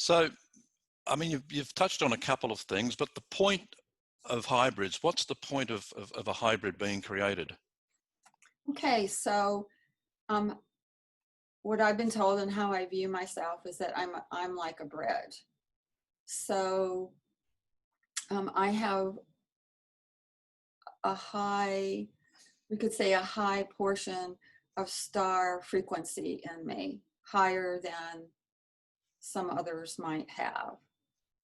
So, I mean, you've touched on a couple of things, but the point of hybrids, what's the point of a hybrid being created? Okay, so um, what I've been told and how I view myself is that I'm like a bridge. So I have a high, we could say a high portion of star frequency in me, higher than some others might have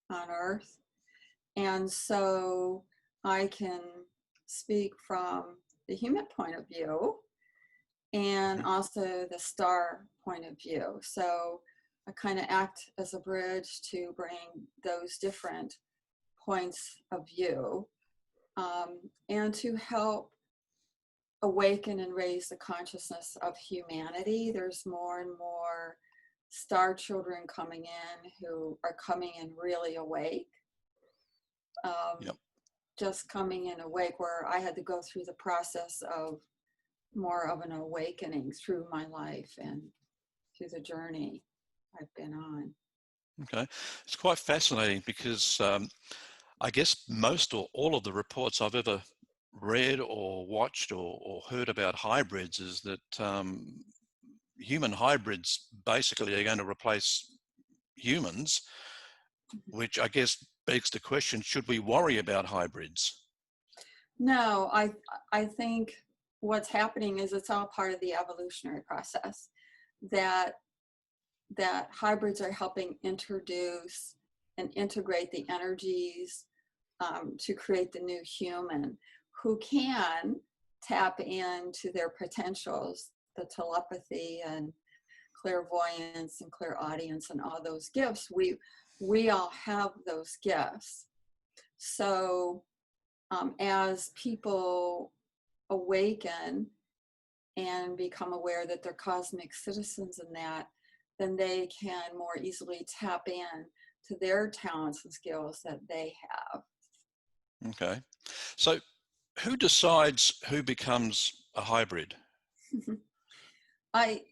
on Earth. And so I can speak from the human point of view and Mhm. also the star point of view. So I kind of act as a bridge to bring those different points of view and to help awaken and raise the consciousness of humanity. There's more and more star children coming in who are coming in really awake. Yep. Just coming in awake, where I had to go through the process of more of an awakening through my life and through the journey I've been on. Okay. It's quite fascinating because I guess most or all of the reports I've ever read or watched or heard about hybrids is that human hybrids basically are going to replace humans, which I guess begs the question, should we worry about hybrids? No, I think what's happening is it's all part of the evolutionary process that that hybrids are helping introduce and integrate the energies to create the new human who can tap into their potentials, the telepathy and clairvoyance and clairaudience and all those gifts. We all have those gifts. So as people awaken and become aware that they're cosmic citizens in that, then they can more easily tap in to their talents and skills that they have. Okay. So who decides who becomes a hybrid? I,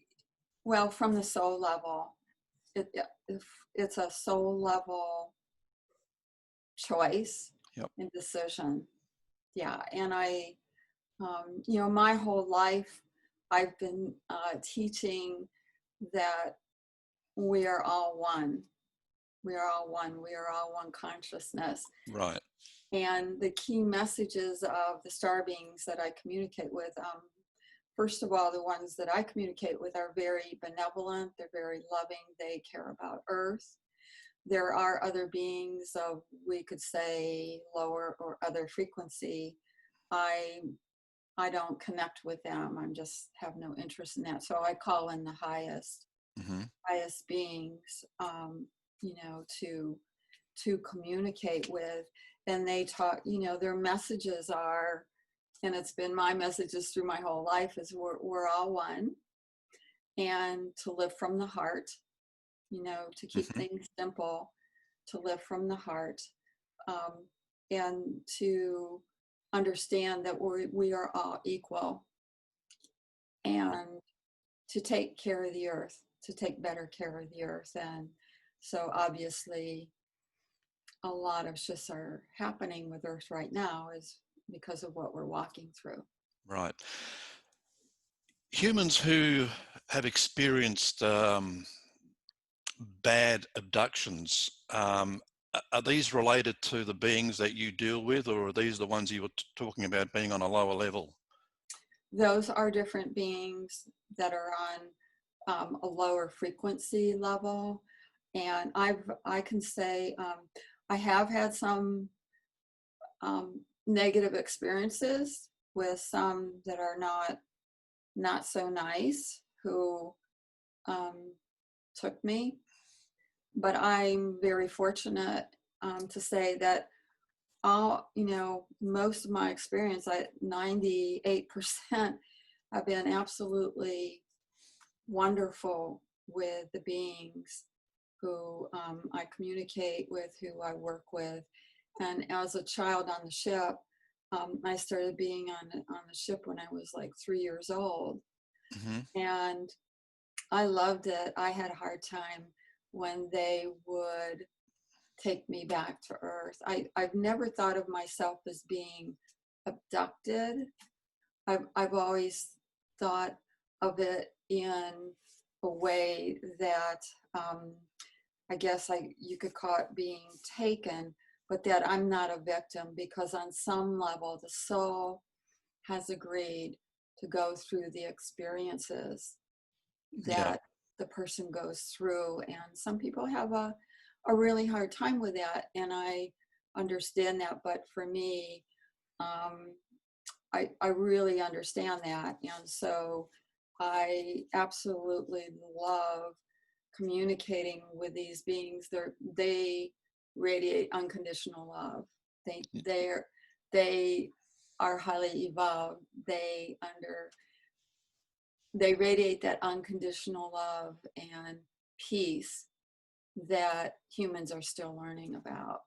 well, from the soul level, it, it's a soul level choice Yep. and decision. Yeah. And you know, my whole life, I've been teaching that we are all one. We are all one. We are all one consciousness. Right. And the key messages of the star beings that I communicate with, first of all, the ones that I communicate with are very benevolent. They're very loving. They care about Earth. There are other beings of, we could say, lower or other frequency. I don't connect with them. I'm just have no interest in that. So I call in the highest Hmm. highest beings, you know, to communicate with. And they talk, you know, their messages are, and it's been my messages through my whole life, is we're all one, and to live from the heart, you know, to keep Hmm. things simple, to live from the heart, um, and to understand that we are all equal, and to take care of the earth, to take better care of the earth. And so obviously a lot of shifts are happening with earth right now is because of what we're walking through. Right. Humans who have experienced bad abductions, are these related to the beings that you deal with, or are these the ones you were talking about being on a lower level? Those are different beings that are on a lower frequency level. And I can say I have had some negative experiences with some that are not so nice who um, took me. But I'm very fortunate to say that all, you know, most of my experience, 98% have been absolutely wonderful with the beings who I communicate with, who I work with. And as a child on the ship, I started being on the ship when I was like 3 years old. Hmm. And I loved it. I had a hard time when they would take me back to Earth. I've never thought of myself as being abducted. I've always thought of it in a way that I guess you could call it being taken, but that I'm not a victim, because on some level the soul has agreed to go through the experiences Yeah. that the person goes through. And some people have a really hard time with that, and I understand that. But for me, I really understand that. And so I absolutely love communicating with these beings. They radiate unconditional love. They are highly evolved. They radiate that unconditional love and peace that humans are still learning about.